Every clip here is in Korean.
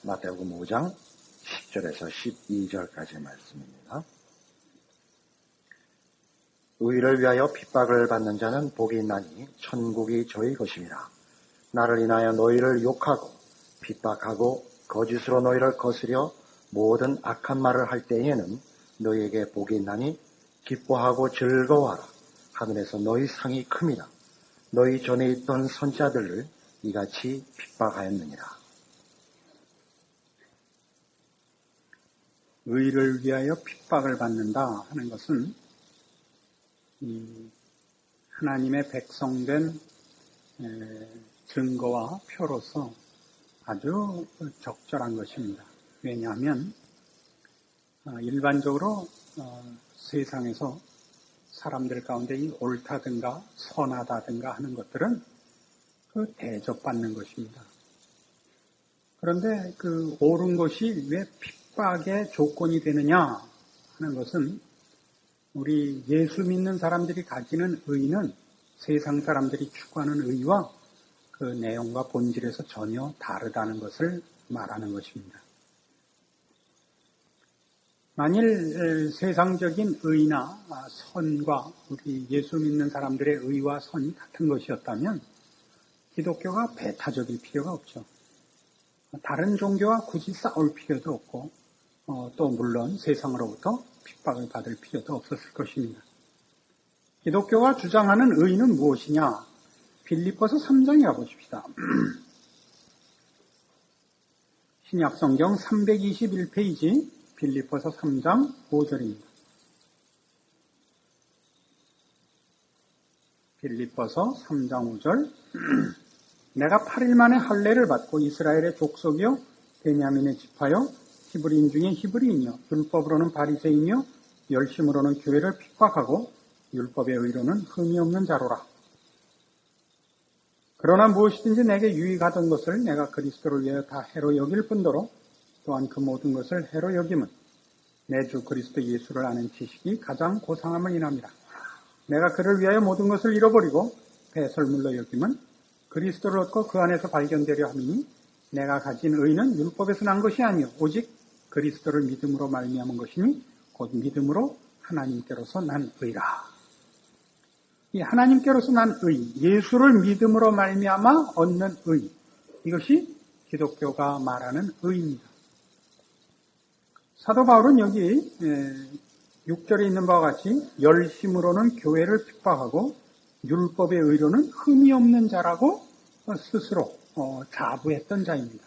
마태복음 5장 10절에서 12절까지의 말씀입니다. 의를 위하여 핍박을 받는 자는 복이 있나니 천국이 저희 것입니다. 나를 인하여 너희를 욕하고 핍박하고 거짓으로 너희를 거스려 모든 악한 말을 할 때에는 너희에게 복이 있나니 기뻐하고 즐거워하라. 하늘에서 너희 상이 큽니다. 너희 전에 있던 선지자들을 이같이 핍박하였느니라. 의를 위하여 핍박을 받는다 하는 것은 하나님의 백성된 증거와 표로서 아주 적절한 것입니다. 왜냐하면 일반적으로 세상에서 사람들 가운데 이 옳다든가 선하다든가 하는 것들은 그 대접받는 것입니다. 그런데 그 옳은 것이 왜 핍박의 조건이 되느냐 하는 것은 우리 예수 믿는 사람들이 가지는 의는 세상 사람들이 추구하는 의와 그 내용과 본질에서 전혀 다르다는 것을 말하는 것입니다. 만일 세상적인 의나 선과 우리 예수 믿는 사람들의 의와 선이 같은 것이었다면 기독교가 배타적일 필요가 없죠. 다른 종교와 굳이 싸울 필요도 없고 또 물론 세상으로부터 핍박을 받을 필요도 없었을 것입니다. 기독교가 주장하는 의는 무엇이냐? 빌립보서 3장에 가보십시다. 신약성경 321페이지 빌립보서 3장 5절입니다. 빌립보서 3장 5절 내가 8일 만에 할례를 받고 이스라엘의 족속이요 베냐민의 지파요 히브리인 중에 히브리인이요 율법으로는 바리새인이요 열심으로는 교회를 핍박하고 율법의 의로는 흠이 없는 자로라. 그러나 무엇이든지 내게 유익하던 것을 내가 그리스도를 위하여 다 해로 여길 뿐더러 또한 그 모든 것을 해로 여김은 내 주 그리스도 예수를 아는 지식이 가장 고상함을 인합니다. 내가 그를 위하여 모든 것을 잃어버리고 배설물로 여김은 그리스도를 얻고 그 안에서 발견되려 함이니 내가 가진 의는 율법에서 난 것이 아니요 오직 그리스도를 믿음으로 말미암은 것이니 곧 믿음으로 하나님께로서 난 의라. 이 하나님께로서 난 의, 예수를 믿음으로 말미암아 얻는 의, 이것이 기독교가 말하는 의입니다. 사도 바울은 여기 6절에 있는 바와 같이 열심으로는 교회를 핍박하고 율법의 의로는 흠이 없는 자라고 스스로 자부했던 자입니다.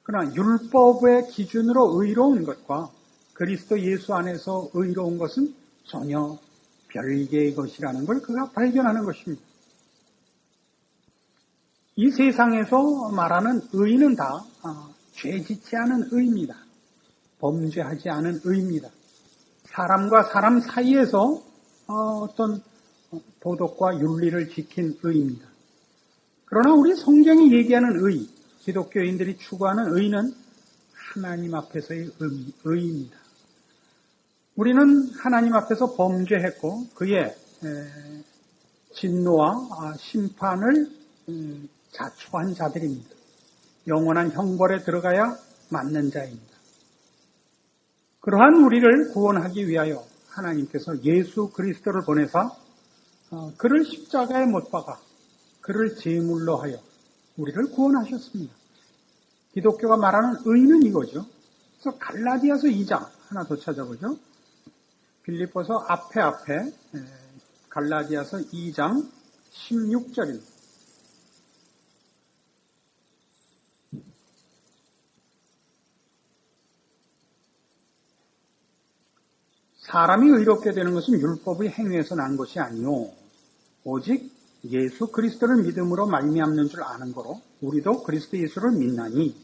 그러나 율법의 기준으로 의로운 것과 그리스도 예수 안에서 의로운 것은 전혀 별개의 것이라는 걸 그가 발견하는 것입니다. 이 세상에서 말하는 의는 다 죄짓지 않은 의입니다. 범죄하지 않은 의입니다. 사람과 사람 사이에서 어떤 도덕과 윤리를 지킨 의입니다. 그러나 우리 성경이 얘기하는 의, 기독교인들이 추구하는 의는 하나님 앞에서의 의입니다. 우리는 하나님 앞에서 범죄했고 그의 진노와 심판을 자초한 자들입니다. 영원한 형벌에 들어가야 맞는 자입니다. 그러한 우리를 구원하기 위하여 하나님께서 예수 그리스도를 보내사 그를 십자가에 못 박아 그를 제물로 하여 우리를 구원하셨습니다. 기독교가 말하는 의는 이거죠. 그래서 갈라디아서 2장 하나 더 찾아보죠. 빌립보서 앞에 갈라디아서 2장 16절입니다. 사람이 의롭게 되는 것은 율법의 행위에서 난 것이 아니요 오직 예수 그리스도를 믿음으로 말미암는 줄 아는 거로 우리도 그리스도 예수를 믿나니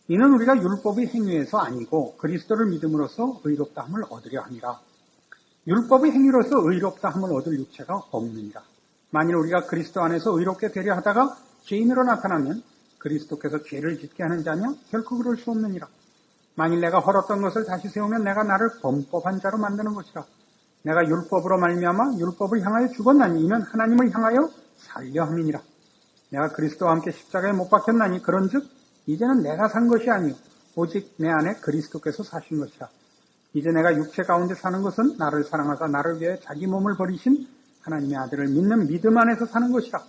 이는 우리가 율법의 행위에서 아니고 그리스도를 믿음으로써 의롭다 함을 얻으려 함이라. 율법의 행위로서 의롭다 함을 얻을 육체가 없느니라. 만일 우리가 그리스도 안에서 의롭게 되려 하다가 죄인으로 나타나면 그리스도께서 죄를 짓게 하는 자냐? 결코 그럴 수 없느니라. 만일 내가 헐었던 것을 다시 세우면 내가 나를 범법한 자로 만드는 것이라. 내가 율법으로 말미암아 율법을 향하여 죽었나니 이는 하나님을 향하여 살려 함이니라. 내가 그리스도와 함께 십자가에 못 박혔나니 그런즉 이제는 내가 산 것이 아니요 오직 내 안에 그리스도께서 사신 것이라. 이제 내가 육체 가운데 사는 것은 나를 사랑하사 나를 위해 자기 몸을 버리신 하나님의 아들을 믿는 믿음 안에서 사는 것이라.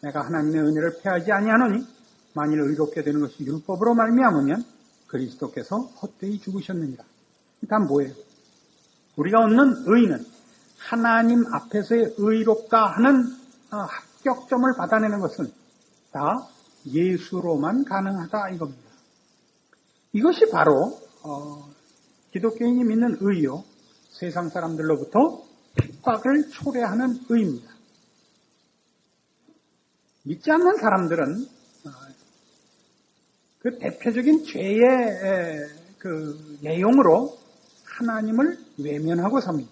내가 하나님의 은혜를 패하지 아니하노니 만일 의롭게 되는 것이 율법으로 말미암으면 그리스도께서 헛되이 죽으셨느니라. 다 뭐예요? 우리가 얻는 의는 하나님 앞에서의 의롭다 하는 합격점을 받아내는 것은 다 예수로만 가능하다 이겁니다. 이것이 바로 기독교인이 믿는 의요, 세상 사람들로부터 핍박을 초래하는 의입니다. 믿지 않는 사람들은 그 대표적인 죄의 그 내용으로 하나님을 외면하고 삽니다.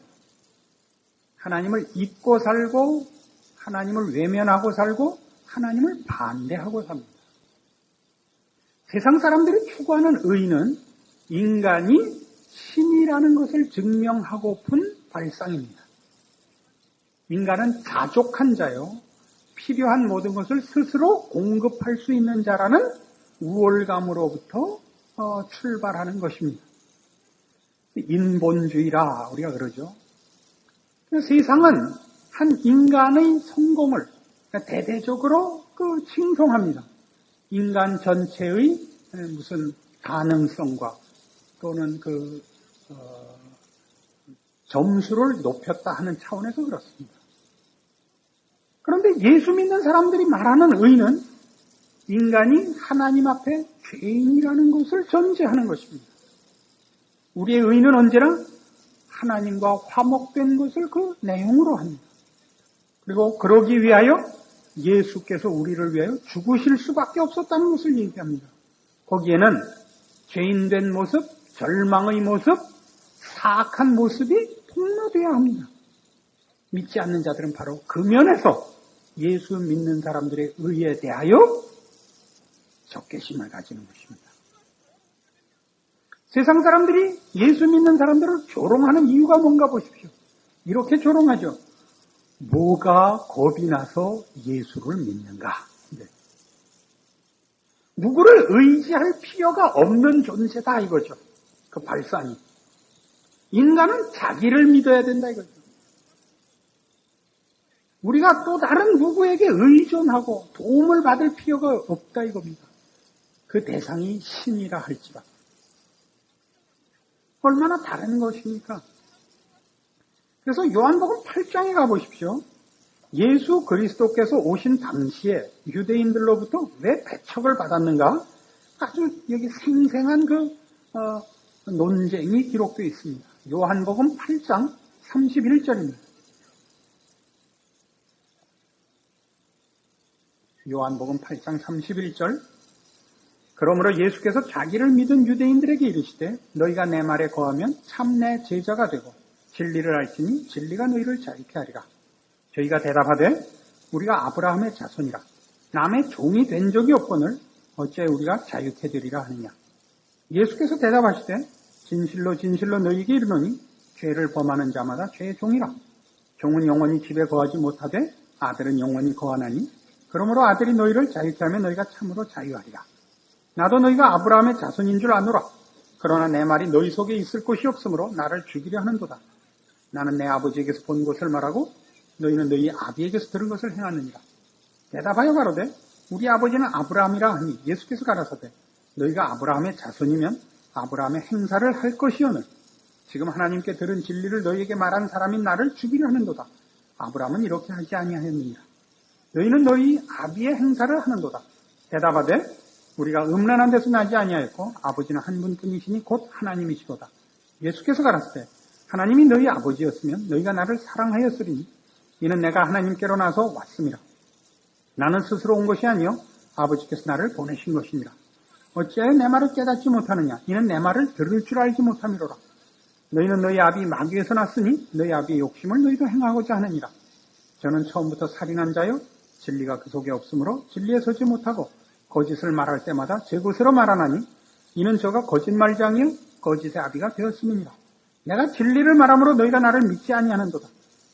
하나님을 잊고 살고, 하나님을 외면하고 살고, 하나님을 반대하고 삽니다. 세상 사람들이 추구하는 의는 인간이 신이라는 것을 증명하고픈 발상입니다. 인간은 자족한 자요, 필요한 모든 것을 스스로 공급할 수 있는 자라는 우월감으로부터 출발하는 것입니다. 인본주의라 우리가 그러죠. 세상은 한 인간의 성공을 대대적으로 칭송합니다. 인간 전체의 무슨 가능성과 또는 점수를 높였다 하는 차원에서 그렇습니다. 그런데 예수 믿는 사람들이 말하는 의는 인간이 하나님 앞에 죄인이라는 것을 전제하는 것입니다. 우리의 의는 언제나 하나님과 화목된 것을 그 내용으로 합니다. 그리고 그러기 위하여 예수께서 우리를 위하여 죽으실 수밖에 없었다는 것을 얘기합니다. 거기에는 죄인된 모습, 절망의 모습, 사악한 모습이 폭로되어야 합니다. 믿지 않는 자들은 바로 그 면에서 예수 믿는 사람들의 의에 대하여 적개심을 가지는 것입니다. 세상 사람들이 예수 믿는 사람들을 조롱하는 이유가 뭔가 보십시오. 이렇게 조롱하죠. 뭐가 겁이 나서 예수를 믿는가? 네. 누구를 의지할 필요가 없는 존재다 이거죠. 그 발상이. 인간은 자기를 믿어야 된다 이거죠. 우리가 또 다른 누구에게 의존하고 도움을 받을 필요가 없다 이겁니다. 그 대상이 신이라 할지라도. 얼마나 다른 것입니까? 그래서 요한복음 8장에 가보십시오. 예수 그리스도께서 오신 당시에 유대인들로부터 왜 배척을 받았는가? 아주 여기 생생한 논쟁이 기록되어 있습니다. 요한복음 8장 31절입니다. 요한복음 8장 31절. 그러므로 예수께서 자기를 믿은 유대인들에게 이르시되 너희가 내 말에 거하면 참 내 제자가 되고 진리를 알지니 진리가 너희를 자유케 하리라. 저희가 대답하되 우리가 아브라함의 자손이라 남의 종이 된 적이 없거늘 어째 우리가 자유케 되리라 하느냐. 예수께서 대답하시되 진실로 진실로 너희에게 이르노니 죄를 범하는 자마다 죄의 종이라. 종은 영원히 집에 거하지 못하되 아들은 영원히 거하나니 그러므로 아들이 너희를 자유케 하면 너희가 참으로 자유하리라. 나도 너희가 아브라함의 자손인 줄 아노라. 그러나 내 말이 너희 속에 있을 곳이 없으므로 나를 죽이려 하는도다. 나는 내 아버지에게서 본 것을 말하고 너희는 너희 아비에게서 들은 것을 행하느니라. 대답하여 가로되 우리 아버지는 아브라함이라 하니 예수께서 가라사대 너희가 아브라함의 자손이면 아브라함의 행사를 할 것이오늘 지금 하나님께 들은 진리를 너희에게 말한 사람인 나를 죽이려 하는도다. 아브라함은 이렇게 하지 아니하였느니라. 너희는 너희 아비의 행사를 하는도다. 대답하되 우리가 음란한 데서 나지 아니하였고 아버지는 한 분뿐이시니 곧 하나님이시로다. 예수께서 가라사대 하나님이 너희 아버지였으면 너희가 나를 사랑하였으리니 이는 내가 하나님께로 나서 왔음이라. 나는 스스로 온 것이 아니요 아버지께서 나를 보내신 것이니라. 어찌하여 내 말을 깨닫지 못하느냐. 이는 내 말을 들을 줄 알지 못함이로라. 너희는 너희 아비 마귀에서 났으니 너희 아비의 욕심을 너희도 행하고자 하느니라. 저는 처음부터 살인한 자요 진리가 그 속에 없으므로 진리에 서지 못하고 거짓을 말할 때마다 제 것으로 말하나니 이는 저가 거짓말장이요 거짓의 아비가 되었음이니라. 내가 진리를 말함으로 너희가 나를 믿지 아니하는도다.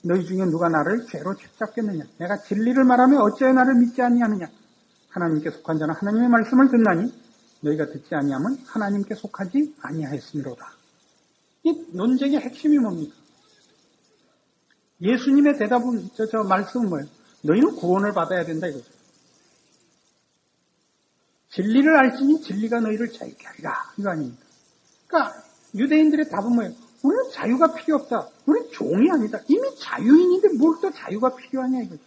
너희 중에 누가 나를 죄로 책잡겠느냐. 내가 진리를 말하며 어찌하여 나를 믿지 아니하느냐. 하나님께 속한 자는 하나님의 말씀을 듣나니 너희가 듣지 아니하면 하나님께 속하지 아니하였음이로다. 이 논쟁의 핵심이 뭡니까? 예수님의 대답은, 말씀은 뭐예요? 너희는 구원을 받아야 된다 이거죠. 진리를 알지니 진리가 너희를 자유케 하리라. 이거 아닙니까? 그러니까 유대인들의 답은 뭐예요? 우리는 자유가 필요 없다. 우리는 종이 아니다. 이미 자유인인데 뭘 또 자유가 필요하냐 이거죠.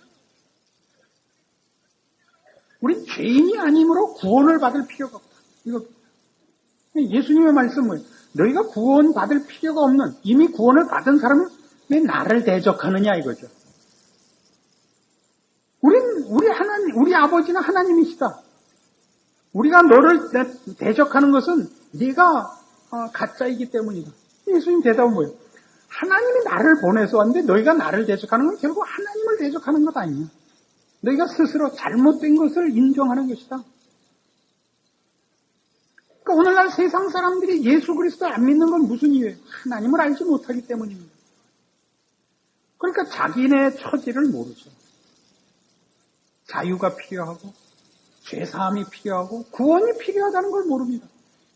우린 죄인이 아니므로 구원을 받을 필요가 없다. 이거 예수님의 말씀은 뭐예요? 너희가 구원 받을 필요가 없는, 이미 구원을 받은 사람은 왜 나를 대적하느냐 이거죠. 우리 아버지는 하나님이시다. 우리가 너를 대적하는 것은 네가 가짜이기 때문이다. 예수님 대답은 뭐예요? 하나님이 나를 보내서 왔는데 너희가 나를 대적하는 건 결국 하나님을 대적하는 것 아니야. 너희가 스스로 잘못된 것을 인정하는 것이다. 그러니까 오늘날 세상 사람들이 예수 그리스도를 안 믿는 건 무슨 이유예요? 하나님을 알지 못하기 때문입니다. 그러니까 자기네 처지를 모르죠. 자유가 필요하고 죄사함이 필요하고 구원이 필요하다는 걸 모릅니다.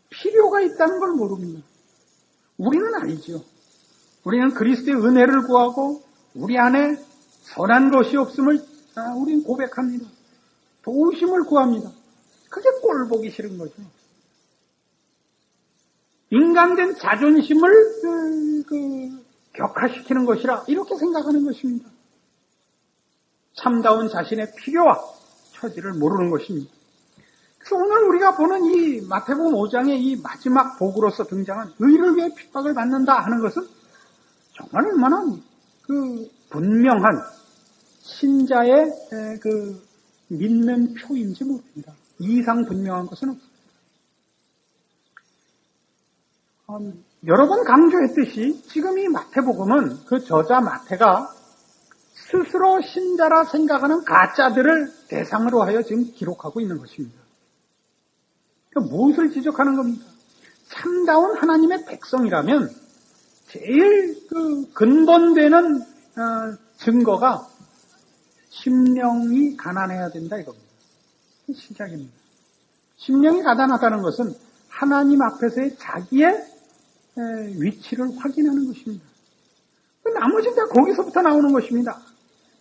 필요가 있다는 걸 모릅니다. 우리는 알죠. 우리는 그리스도의 은혜를 구하고 우리 안에 선한 것이 없음을 우리는 고백합니다. 도우심을 구합니다. 그게 꼴 보기 싫은 거죠. 인간된 자존심을 격화시키는 것이라 이렇게 생각하는 것입니다. 참다운 자신의 필요와 처지를 모르는 것입니다. 그래서 오늘 우리가 보는 이 마태복음 5장의 이 마지막 복으로서 등장한 의를 위해 핍박을 받는다 하는 것은 정말 얼마나 분명한 신자의 믿는 표인지 모릅니다. 이 이상 분명한 것은 없습니다. 여러 번 강조했듯이 지금 이 마태복음은 그 저자 마태가 스스로 신자라 생각하는 가짜들을 대상으로 하여 지금 기록하고 있는 것입니다. 그러니까 무엇을 지적하는 겁니까? 참다운 하나님의 백성이라면 제일 근본되는 증거가 심령이 가난해야 된다 이겁니다. 시작입니다. 심령이 가난하다는 것은 하나님 앞에서의 자기의 위치를 확인하는 것입니다. 나머지는 다 거기서부터 나오는 것입니다.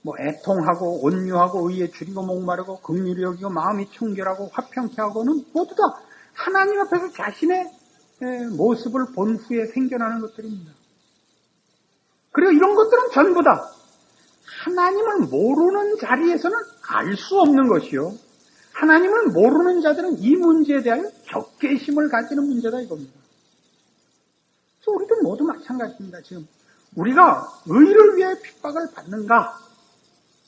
애통하고 온유하고 의에 줄이고 목마르고 긍휼히 여기고 마음이 청결하고 화평케 하고는 모두 다 하나님 앞에서 자신의 모습을 본 후에 생겨나는 것들입니다. 그리고 이런 것들은 전부 다 하나님을 모르는 자리에서는 알 수 없는 것이요. 하나님을 모르는 자들은 이 문제에 대하여 적개심을 가지는 문제다 이겁니다. 그래서 우리도 모두 마찬가지입니다. 지금 우리가 의를 위해 핍박을 받는가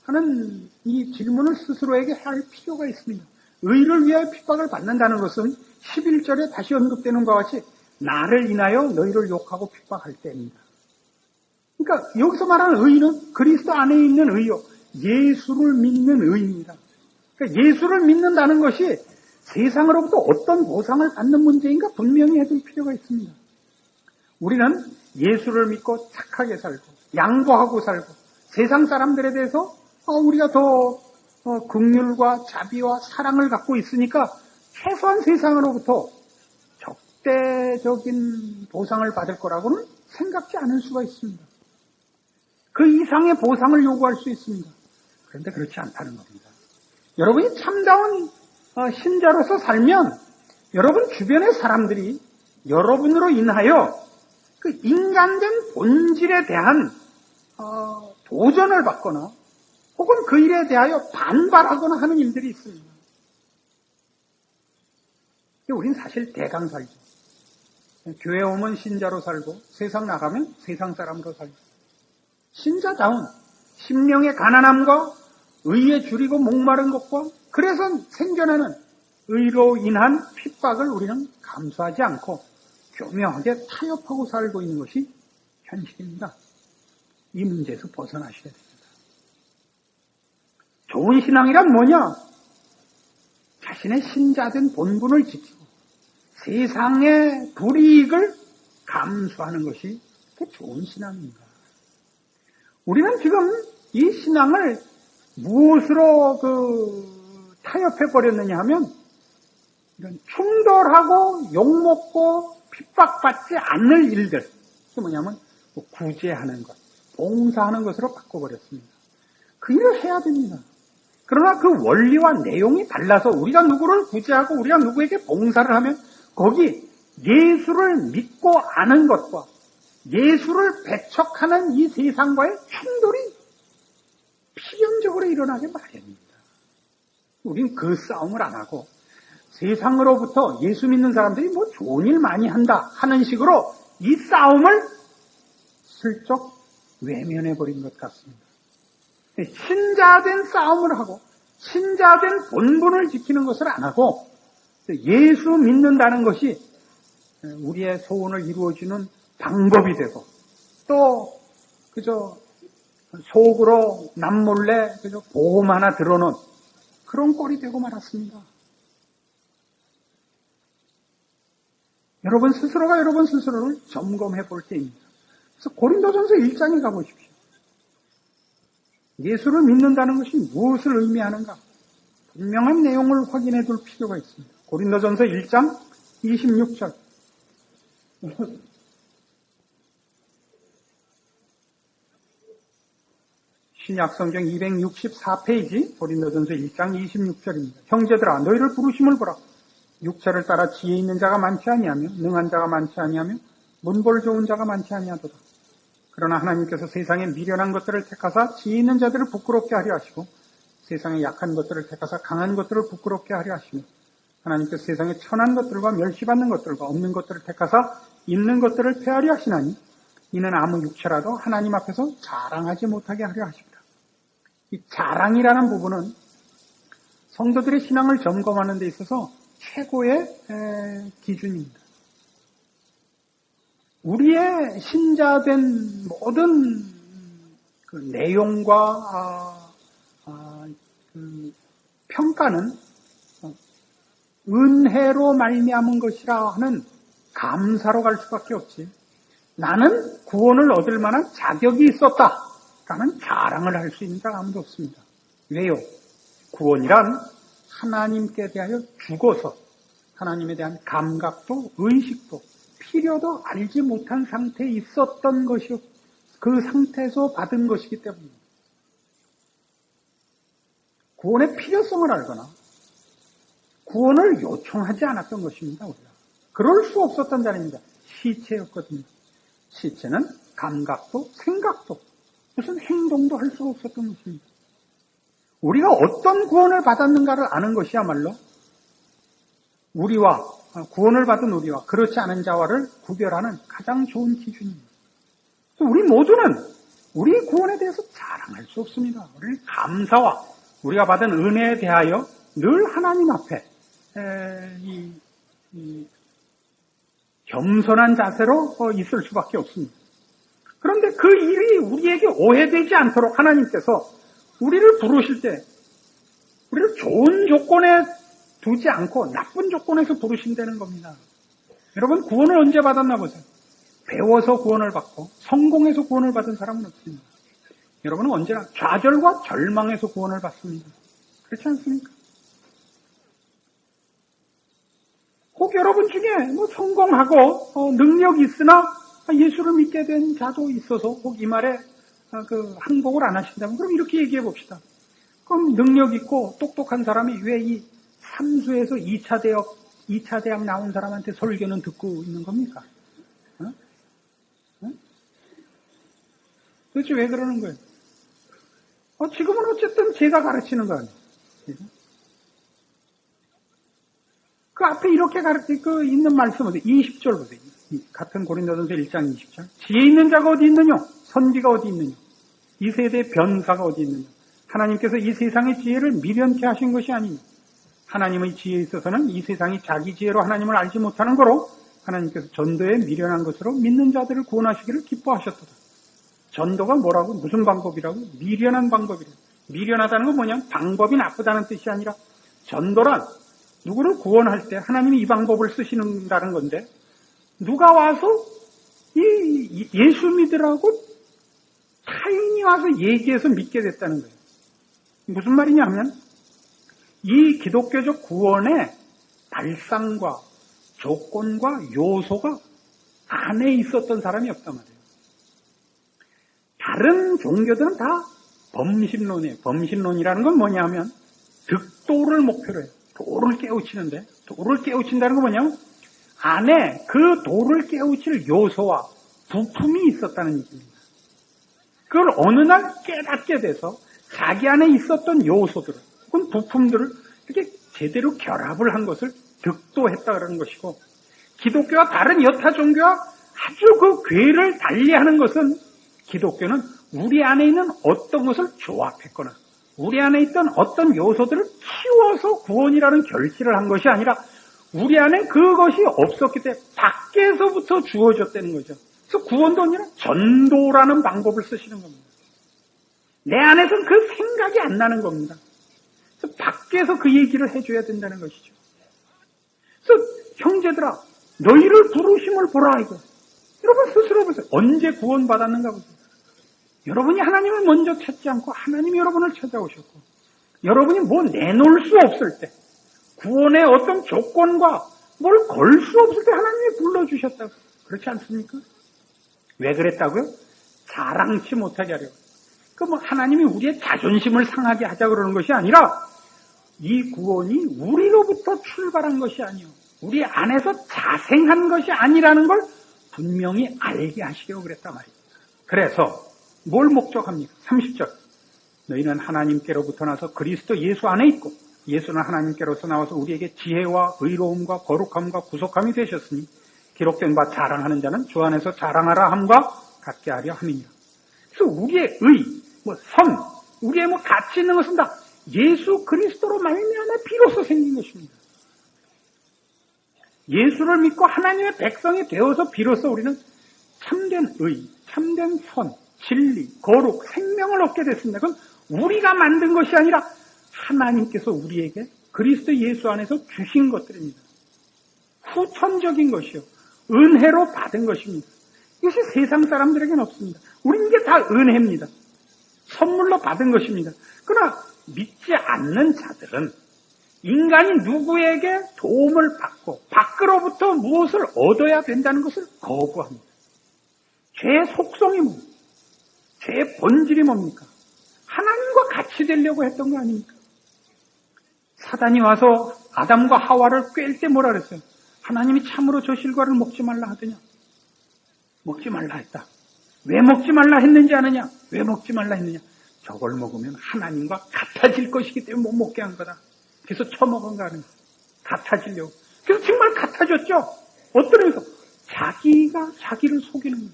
하는 이 질문을 스스로에게 할 필요가 있습니다. 의를 위해 핍박을 받는다는 것은 11절에 다시 언급되는 것과 같이 나를 인하여 너희를 욕하고 핍박할 때입니다. 그러니까 여기서 말하는 의는 그리스도 안에 있는 의요. 예수를 믿는 의입니다. 그러니까 예수를 믿는다는 것이 세상으로부터 어떤 보상을 받는 문제인가 분명히 해둘 필요가 있습니다. 우리는 예수를 믿고 착하게 살고 양보하고 살고 세상 사람들에 대해서 우리가 더 긍휼과 자비와 사랑을 갖고 있으니까 최소한 세상으로부터 적대적인 보상을 받을 거라고는 생각지 않을 수가 있습니다. 그 이상의 보상을 요구할 수 있습니다. 그런데 그렇지 않다는 겁니다. 여러분이 참다운 신자로서 살면 여러분 주변의 사람들이 여러분으로 인하여 그 인간된 본질에 대한 도전을 받거나 혹은 그 일에 대하여 반발하거나 하는 일들이 있습니다. 우린 사실 대강 살죠. 교회 오면 신자로 살고 세상 나가면 세상 사람으로 살죠. 신자다운 심령의 가난함과 의에 줄이고 목마른 것과 그래서 생겨나는 의로 인한 핍박을 우리는 감수하지 않고 교묘하게 타협하고 살고 있는 것이 현실입니다. 이 문제에서 벗어나셔야 됩니다. 좋은 신앙이란 뭐냐? 자신의 신자된 본분을 지키고 세상의 불이익을 감수하는 것이 좋은 신앙입니다. 우리는 지금 이 신앙을 무엇으로 타협해 버렸느냐 하면 이런 충돌하고 욕먹고 핍박받지 않을 일들, 그게 뭐냐면 구제하는 것, 봉사하는 것으로 바꿔버렸습니다. 그 일을 해야 됩니다. 그러나 그 원리와 내용이 달라서 우리가 누구를 구제하고 우리가 누구에게 봉사를 하면 거기 예수를 믿고 아는 것과 예수를 배척하는 이 세상과의 충돌이 필연적으로 일어나게 마련입니다. 우린 그 싸움을 안 하고 세상으로부터 예수 믿는 사람들이 뭐 좋은 일 많이 한다 하는 식으로 이 싸움을 슬쩍 외면해버린 것 같습니다. 신자된 싸움을 하고 신자된 본분을 지키는 것을 안 하고 예수 믿는다는 것이 우리의 소원을 이루어주는 방법이 되고 또 그저 속으로 남몰래 그저 보험 하나 들어놓은 그런 꼴이 되고 말았습니다. 여러분 스스로가 여러분 스스로를 점검해 볼 때입니다. 그래서 고린도전서 1장에 가보십시오. 예수를 믿는다는 것이 무엇을 의미하는가? 분명한 내용을 확인해 둘 필요가 있습니다. 고린도전서 1장 26절. 신약성경 264페이지 고린도전서 1장 26절입니다. 형제들아 너희를 부르심을 보라. 육체를 따라 지혜 있는 자가 많지 아니하며 능한 자가 많지 아니하며 문벌 좋은 자가 많지 아니하도다. 그러나 하나님께서 세상에 미련한 것들을 택하사 지혜 있는 자들을 부끄럽게 하려 하시고 세상에 약한 것들을 택하사 강한 것들을 부끄럽게 하려 하시며 하나님께서 세상에 천한 것들과 멸시받는 것들과 없는 것들을 택하사 있는 것들을 폐하려 하시나니 이는 아무 육체라도 하나님 앞에서 자랑하지 못하게 하려 하십니다. 이 자랑이라는 부분은 성도들의 신앙을 점검하는 데 있어서 최고의 기준입니다. 우리의 신자된 모든 그 내용과 평가는 은혜로 말미암은 것이라 하는 감사로 갈 수밖에 없지. 나는 구원을 얻을 만한 자격이 있었다라는 자랑을 할 수 있는 자가 아무도 없습니다. 왜요? 구원이란 하나님께 대하여 죽어서 하나님에 대한 감각도 의식도 필요도 알지 못한 상태에 있었던 것이요. 그 상태에서 받은 것이기 때문입니다. 구원의 필요성을 알거나 구원을 요청하지 않았던 것입니다. 우리가. 그럴 수 없었던 자리입니다. 시체였거든요. 시체는 감각도 생각도 무슨 행동도 할 수가 없었던 것입니다. 우리가 어떤 구원을 받았는가를 아는 것이야말로 우리와 구원을 받은 우리와 그렇지 않은 자와를 구별하는 가장 좋은 기준입니다. 우리 모두는 우리 구원에 대해서 자랑할 수 없습니다. 우리는 감사와 우리가 받은 은혜에 대하여 늘 하나님 앞에 겸손한 자세로 있을 수밖에 없습니다. 그런데 그 일이 우리에게 오해되지 않도록 하나님께서 우리를 부르실 때 우리를 좋은 조건에 두지 않고 나쁜 조건에서 부르신다는 겁니다. 여러분 구원을 언제 받았나 보세요. 배워서 구원을 받고 성공해서 구원을 받은 사람은 없습니다. 여러분은 언제나 좌절과 절망에서 구원을 받습니다. 그렇지 않습니까? 혹 여러분 중에 뭐 성공하고 능력이 있으나 예수를 믿게 된 자도 있어서 혹 이 말에 그 항복을 안 하신다면 그럼 이렇게 얘기해 봅시다. 그럼 능력 있고 똑똑한 사람이 왜 이 삼수에서 2차 대학 나온 사람한테 설교는 듣고 있는 겁니까? 도대체 왜 그러는 거예요? 지금은 어쨌든 제가 가르치는 거 아니에요. 그 앞에 이렇게 있는 말씀 보세요. 20절 보세요. 같은 고린도전서 1장 20절. 지혜 있는 자가 어디 있느냐? 선비가 어디 있느냐? 이 세대의 변사가 어디 있느냐? 하나님께서 이 세상의 지혜를 미련케 하신 것이 아니니 하나님의 지혜에 있어서는 이 세상이 자기 지혜로 하나님을 알지 못하는 거로 하나님께서 전도에 미련한 것으로 믿는 자들을 구원하시기를 기뻐하셨도다. 전도가 뭐라고? 무슨 방법이라고? 미련한 방법이라고. 미련하다는 건 뭐냐? 방법이 나쁘다는 뜻이 아니라 전도란 누구를 구원할 때 하나님이 이 방법을 쓰시는다는 건데 누가 와서 이 예수 믿으라고 타인이 와서 얘기해서 믿게 됐다는 거예요. 무슨 말이냐 하면 이 기독교적 구원에 발상과 조건과 요소가 안에 있었던 사람이 없단 말이에요. 다른 종교들은 다 범신론이에요. 범신론이라는 건 뭐냐면 득도를 목표로 해요. 도를 깨우치는데, 도를 깨우친다는 건 뭐냐면 안에 그 도를 깨우칠 요소와 부품이 있었다는 얘기입니다. 그걸 어느 날 깨닫게 돼서 자기 안에 있었던 요소들을, 혹은 부품들을 이렇게 제대로 결합을 한 것을 득도했다는 것이고, 기독교와 다른 여타 종교와 아주 그 궤를 달리하는 것은 기독교는 우리 안에 있는 어떤 것을 조합했거나 우리 안에 있던 어떤 요소들을 키워서 구원이라는 결실을 한 것이 아니라 우리 안에 그것이 없었기 때문에 밖에서부터 주어졌다는 거죠. 그래서 구원도 아니라 전도라는 방법을 쓰시는 겁니다. 내 안에서는 그 생각이 안 나는 겁니다. 그래서 밖에서 그 얘기를 해줘야 된다는 것이죠. 그래서 형제들아, 너희를 부르심을 보라 이거. 여러분 스스로 보세요. 언제 구원받았는가 보세요. 여러분이 하나님을 먼저 찾지 않고 하나님이 여러분을 찾아오셨고, 여러분이 뭐 내놓을 수 없을 때, 구원의 어떤 조건과 뭘 걸 수 없을 때 하나님이 불러주셨다고. 그렇지 않습니까? 왜 그랬다고요? 자랑치 못하게 하려고. 그 뭐 하나님이 우리의 자존심을 상하게 하자 그러는 것이 아니라 이 구원이 우리로부터 출발한 것이 아니요, 우리 안에서 자생한 것이 아니라는 걸 분명히 알게 하시려고 그랬단 말이에요. 그래서 뭘 목적합니까? 30절. 너희는 하나님께로부터 나서 그리스도 예수 안에 있고 예수는 하나님께로서 나와서 우리에게 지혜와 의로움과 거룩함과 구속함이 되셨으니 기록된 바 자랑하는 자는 주 안에서 자랑하라 함과 같게 하려 함이니라. 그래서 우리의 선, 우리의 가치 있는 것은 다 예수 그리스도로 말미암아 비로소 생긴 것입니다. 예수를 믿고 하나님의 백성이 되어서 비로소 우리는 참된 참된 선, 진리, 거룩, 생명을 얻게 됐습니다. 그건 우리가 만든 것이 아니라 하나님께서 우리에게 그리스도 예수 안에서 주신 것들입니다. 후천적인 것이요, 은혜로 받은 것입니다. 이것이 세상 사람들에게는 없습니다. 우리는 이게 다 은혜입니다. 선물로 받은 것입니다. 그러나 믿지 않는 자들은 인간이 누구에게 도움을 받고 밖으로부터 무엇을 얻어야 된다는 것을 거부합니다. 죄의 속성이 뭡니까? 죄의 본질이 뭡니까? 하나님과 같이 되려고 했던 거 아닙니까? 사단이 와서 아담과 하와를 꿰일 때 뭐라 그랬어요? 하나님이 참으로 저 실과를 먹지 말라 하더냐? 먹지 말라 했다. 왜 먹지 말라 했는지 아느냐? 왜 먹지 말라 했느냐? 저걸 먹으면 하나님과 같아질 것이기 때문에 못 먹게 한 거다. 그래서 처먹은 거 아니에요. 같아지려고. 그래서 정말 같아졌죠? 어떤 의미에서? 자기가 자기를 속이는 거예요.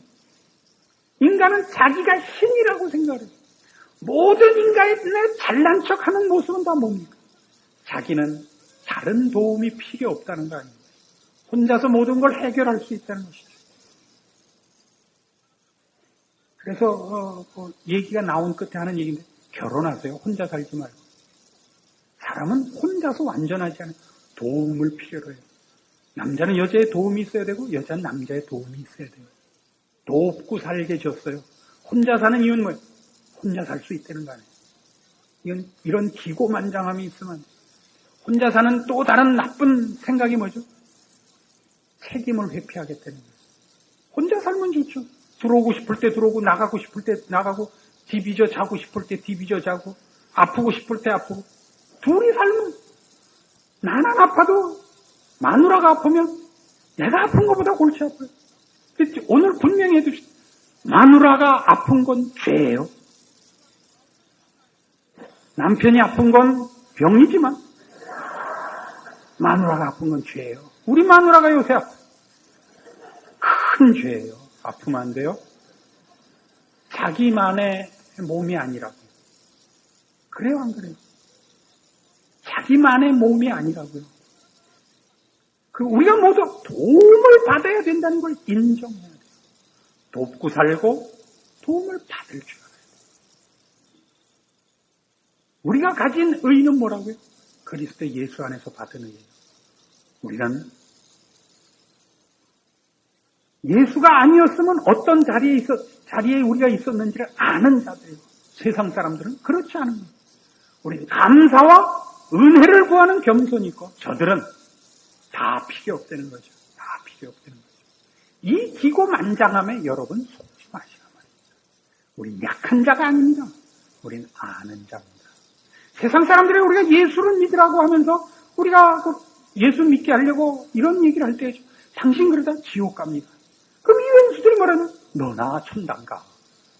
인간은 자기가 신이라고 생각해요. 모든 인간의 잘난 척하는 모습은 다 뭡니까? 자기는 다른 도움이 필요 없다는 거 아닙니까? 혼자서 모든 걸 해결할 수 있다는 것이죠. 그래서 얘기가 나온 끝에 하는 얘기인데, 결혼하세요. 혼자 살지 말고. 사람은 혼자서 완전하지 않아요. 도움을 필요로 해요. 남자는 여자의 도움이 있어야 되고 여자는 남자의 도움이 있어야 돼요. 돕고 살게 줬어요. 혼자 사는 이유는 뭐예요? 혼자 살 수 있다는 거 아니에요. 이런 기고만장함이 있으면 혼자 사는 또 다른 나쁜 생각이 뭐죠? 책임을 회피하겠다는 거예요. 혼자 살면 좋죠. 들어오고 싶을 때 들어오고 나가고 싶을 때 나가고 디비져 자고 싶을 때 디비져 자고 아프고 싶을 때 아프고. 둘이 살면 나는 아파도 마누라가 아프면 내가 아픈 것보다 골치 아파요. 오늘 분명히 해두시죠. 마누라가 아픈 건 죄예요. 남편이 아픈 건 병이지만 마누라가 아픈 건 죄예요. 우리 마누라가 요새 큰 죄예요. 아프면 안 돼요. 자기만의 몸이 아니라고요. 그래요, 안 그래요? 자기만의 몸이 아니라고요. 우리가 모두 도움을 받아야 된다는 걸 인정해야 돼요. 돕고 살고 도움을 받을 줄 알아야 돼요. 우리가 가진 의는 뭐라고요? 그리스도 예수 안에서 받은 의예요. 우리는 예수가 아니었으면 어떤 자리에 우리가 있었는지를 아는 자들이에요. 세상 사람들은 그렇지 않은 거예요. 우리는 감사와 은혜를 구하는 겸손이 있고, 저들은 다 필요 없다는 거죠. 다 필요 없다는 거죠. 이 기고만장함에 여러분 속지 마시라 말입니다. 우린 약한 자가 아닙니다. 우린 아는 자입니다. 세상 사람들이 우리가 예수를 믿으라고 하면서 우리가 예수 믿게 하려고 이런 얘기를 할 때 당신 그러다 지옥 갑니다. 그럼 이 원수들이 말하는 너나 천당 가.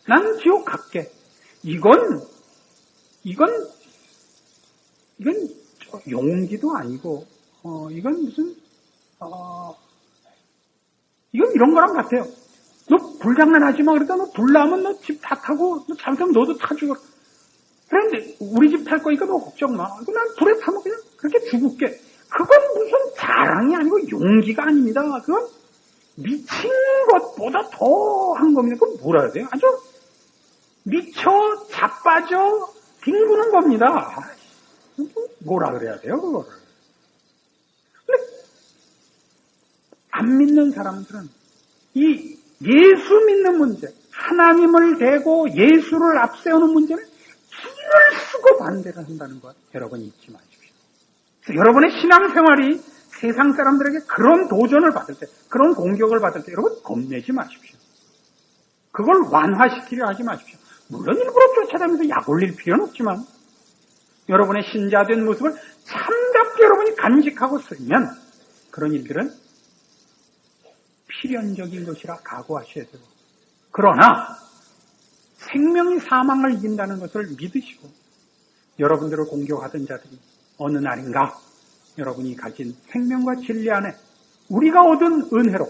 난 지옥 갈게. 이건 용기도 아니고 이건 무슨 이건 이런 거랑 같아요. 너 불장난하지 마. 그러다 너 불 나면 너 집 다 타고 너 잘못하면 너도 타 죽어. 그런데 우리 집 탈 거니까 너 걱정 마. 난 불에 타면 그냥 그렇게 죽을게. 그건 무슨 자랑이 아니고 용기가 아닙니다. 그건 미친 것보다 더한 겁니다. 그건 뭐라 해야 돼요? 아주 미쳐 자빠져 뒹구는 겁니다. 뭐라 그래야 돼요, 그거를. 근데 안 믿는 사람들은 이 예수 믿는 문제, 하나님을 대고 예수를 앞세우는 문제는 기를 쓰고 반대를 한다는 것 여러분 잊지 마십시오. 여러분의 신앙생활이 세상 사람들에게 그런 도전을 받을 때, 그런 공격을 받을 때 여러분 겁내지 마십시오. 그걸 완화시키려 하지 마십시오. 물론 일부러 쫓아다니면서 약 올릴 필요는 없지만 여러분의 신자된 모습을 참답게 여러분이 간직하고 쓰면 그런 일들은 필연적인 것이라 각오하셔야 되고, 그러나 생명이 사망을 이긴다는 것을 믿으시고 여러분들을 공격하던 자들이 어느 날인가 여러분이 가진 생명과 진리 안에 우리가 얻은 은혜로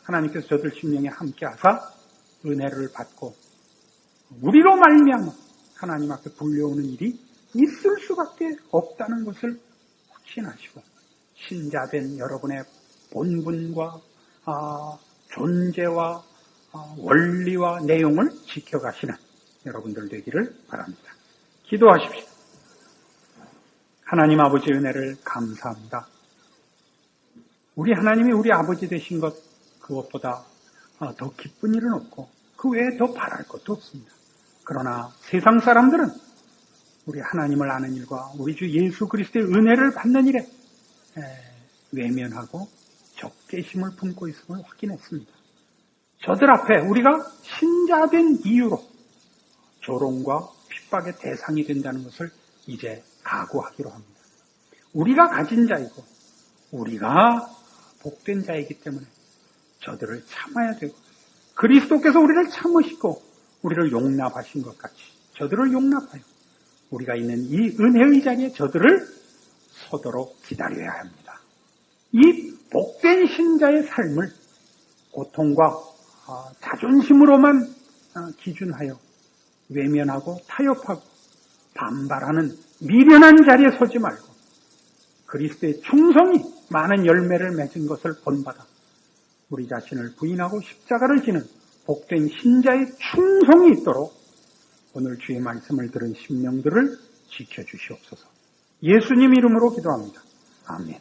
하나님께서 저들 심령에 함께 하사 은혜를 받고 우리로 말미암아 하나님 앞에 불려오는 일이 있을 수밖에 없다는 것을 확신하시고 신자된 여러분의 본분과 존재와 원리와 내용을 지켜가시는 여러분들 되기를 바랍니다. 기도하십시오. 하나님 아버지 은혜를 감사합니다. 우리 하나님이 우리 아버지 되신 것 그것보다 더 기쁜 일은 없고 그 외에 더 바랄 것도 없습니다. 그러나 세상 사람들은 우리 하나님을 아는 일과 우리 주 예수 그리스도의 은혜를 받는 일에 외면하고 적개심을 품고 있음을 확인했습니다. 저들 앞에 우리가 신자된 이유로 조롱과 핍박의 대상이 된다는 것을 이제 각오하기로 합니다. 우리가 가진 자이고 우리가 복된 자이기 때문에 저들을 참아야 되고 그리스도께서 우리를 참으시고 우리를 용납하신 것 같이 저들을 용납하여 우리가 있는 이 은혜의 자리에 저들을 서도록 기다려야 합니다. 이 복된 신자의 삶을 고통과 자존심으로만 기준하여 외면하고 타협하고 반발하는 미련한 자리에 서지 말고 그리스도의 충성이 많은 열매를 맺은 것을 본받아 우리 자신을 부인하고 십자가를 지는 복된 신자의 충성이 있도록 오늘 주의 말씀을 들은 심령들을 지켜주시옵소서. 예수님 이름으로 기도합니다. 아멘.